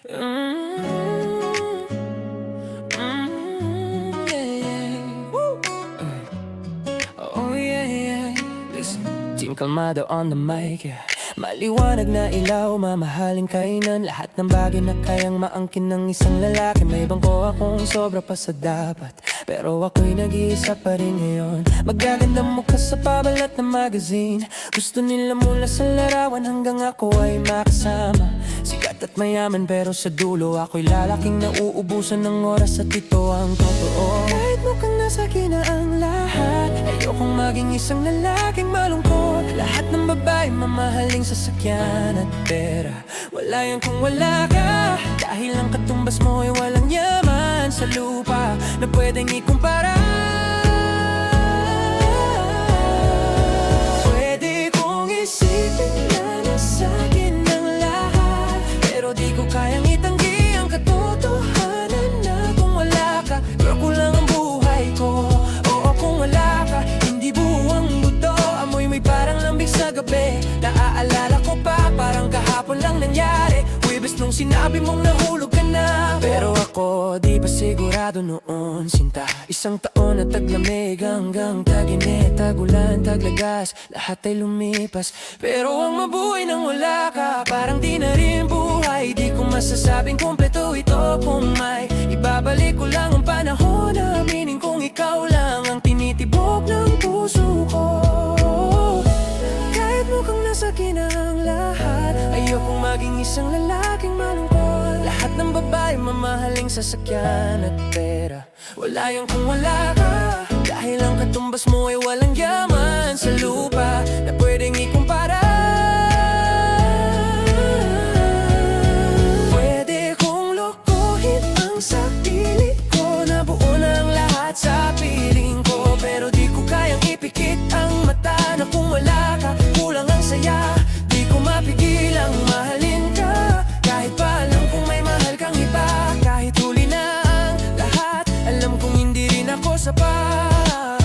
Oh yeah, yeah. Listen, Team Kalmado on the mic, yeah. Maliwanag na ilaw, mamahaling kainan. Lahat ng bagay na kayang maangkin ng isang lalaki. May bangko akong sobra pa sa dapat, pero ako'y nag-iisa pa rin ngayon. Magaganda mukha sa pabalat na magazine. Gusto nila mula sa larawan hanggang ako ay makasama. Sikat at mayaman pero sa dulo ako'y lalaking nauubusan ng oras. At ito ang totoo, kahit mukhang nasa na ang lahat, ayokong maging isang lalaking malungkot. Lahat ng babae mamahaling sasakyan at pera. Wala yan kung wala ka, dahil ang katumbas mo ay walang yaman sa lupa na pwedeng ikumpara. Pwede kong isipin na nasa akin ang lahat, pero di ko kayang itanggi ang katotohanan na kung wala ka, pero kulang ang buhay ko. Oo, kung wala ka, hindi buo ang buto. Amoy may parang lambing sa gabi. Naaalala ko pa, parang kahapon lang nangyari. Wibes nung sinabi mong nahulog ka na. Pero ako, di pa sigurado noon, sinta. Isang taon na taglamig hanggang tag-init, tag-ulan, taglagas, lahat ay lumipas. Pero ang mabuhay nang wala ka, parang di na rin buhay. Di ko masasabing kumpleto ito kung may ibabalik ko lang ang panahon. Aminin kong ikaw lang ang tinitibok ng puso ko. Kahit mukhang nasa na ang lahat, ayokong maging isang lalaking malungkot. Lahat ng babae mamahaling sasakyan at pera. Wala yan kung wala ka, dahil ang katumbas mo ay walang yaman sa lupa na pwedeng ikumpara. Pwede kong lokohin ang sarili ko, na buo na ang lahat sa piling ko, pero di ko kayang ipikit ang mata na kung wala ka, kulang ang saya. Di ko mapigil ang mahalin ka, kahit pa alam kong may mahal kang iba. Kahit huli na ang lahat, alam kong hindi rin ako sapat.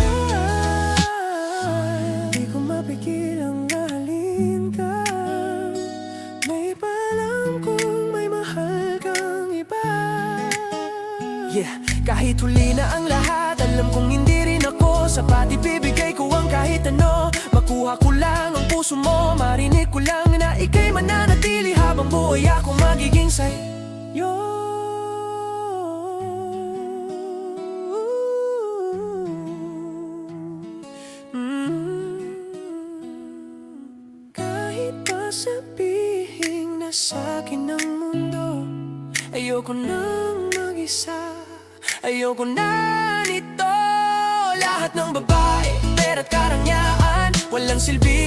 Di ko mapigil ang mahalin ka, may palam kung may mahal kang iba. Yeah, kahit huli na ang lahat, alam kong hindi rin ako sapat. Ibibigay ko ang kahit ano, makuha ko lang ang puso mo. Marinig ko lang na ika'y mananatili habang buhay ako magiging sa'yo. Kahit pa sabihin na sa'kin ang mundo, ayoko nang mag-isa, ayoko na nito. Lahat ng babae, pera't karangyaan, walang silbi